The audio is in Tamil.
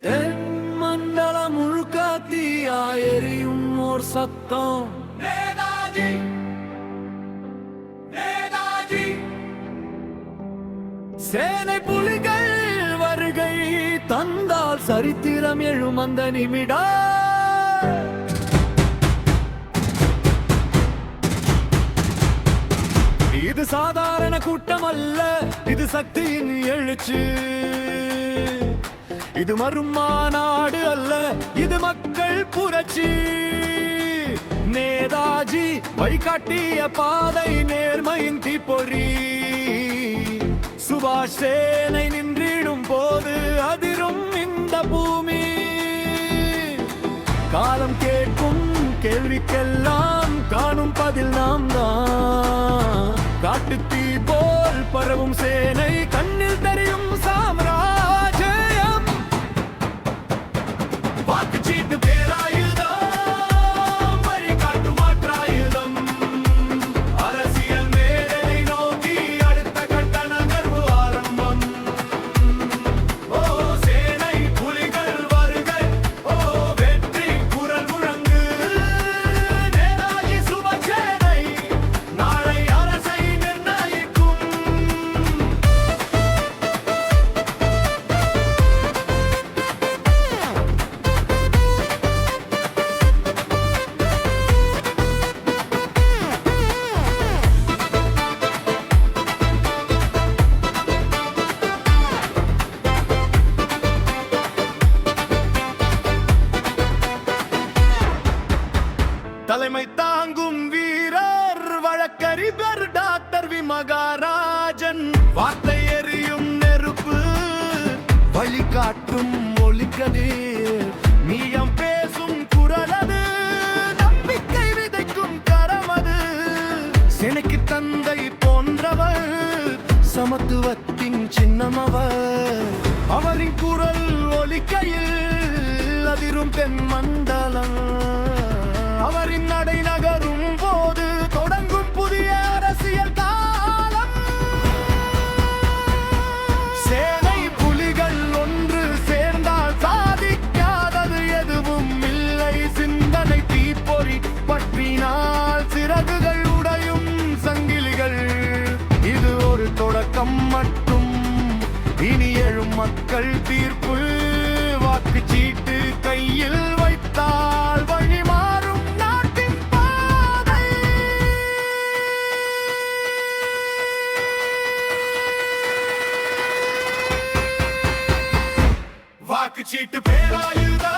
என் மண்டலம் முழுக்க தீயாய் எரியும் ஓர் சத்தம். நேதாஜி நேதாஜி. சேனை புலிகள் வருகை தந்தால் சரித்திரம் எழும் அந்த நிமிடா. இது சாதாரண கூட்டம் அல்ல, இது சக்தியின் எழுச்சி. இது மறுமாநாடு அல்ல, இது மக்கள் புரட்சி. நேதாஜி வழிகாட்டிய பாதை நேர்மையின் தீப்பொறி. சுபாஷ் சேனை நின்றிடும் போது அதிரும் இந்த பூமி. காலம் கேட்கும் கேள்விக்கெல்லாம் காணும் பதில் நாம் தான். காட்டுத்தீ போல் பரவும் சேனை, கண்ணில் தெரியும் சாம்ராஜ்யம். வாக்குச்சீட்டு பேராயுதம், வழிகாட்டு மாற்றாயுதம். அரசியல் மேடை நோக்கி அடுத்த கட்ட நகர்வு ஆரம்பம். ஓ சேனை புலிகள் வருகை, ஓ வெற்றி குரல் முழங்கு. நேதாஜி சுபசேனை நாளை அரசை நிர்ணயிக்கும். தலைமை தாங்கும் வீரர் வழக்கறிஞர் டாக்டர் வி மகாராஜன். வார்த்தை எரியும் நெருப்பு, வழிகாட்டும் ஒலிக்கதிர். நீயம் பேசும் குரல் அது, நம்பிக்கை விதைக்கும் கரம் அது. செனக்கு தந்தை போன்றவர், சமத்துவத்தின் சின்னம் அவர். அவரின் குரல் ஒலிக்கையில் அதிரும் தென் மண்டலம். அவரின் நடை நகரும் போது தொடங்கும் புதிய அரசியல் காலம். சேனை புலிகள் ஒன்று சேர்ந்தால் சாதிக்காதது எதுவும் இல்லை. சிந்தனை தீப்பொறி பற்றினால் சிறகுகள் உடையும் சங்கிலிகள். இது ஒரு தொடக்கம் மட்டும், இனி எழும் மக்கள் தீர்ப்பு. வாக்குச்சீட்டு கையில் வைத்தால் வழி மாறும் நாட்டின் பாதை. வாக்குச்சீட்டு பேராயுதம்.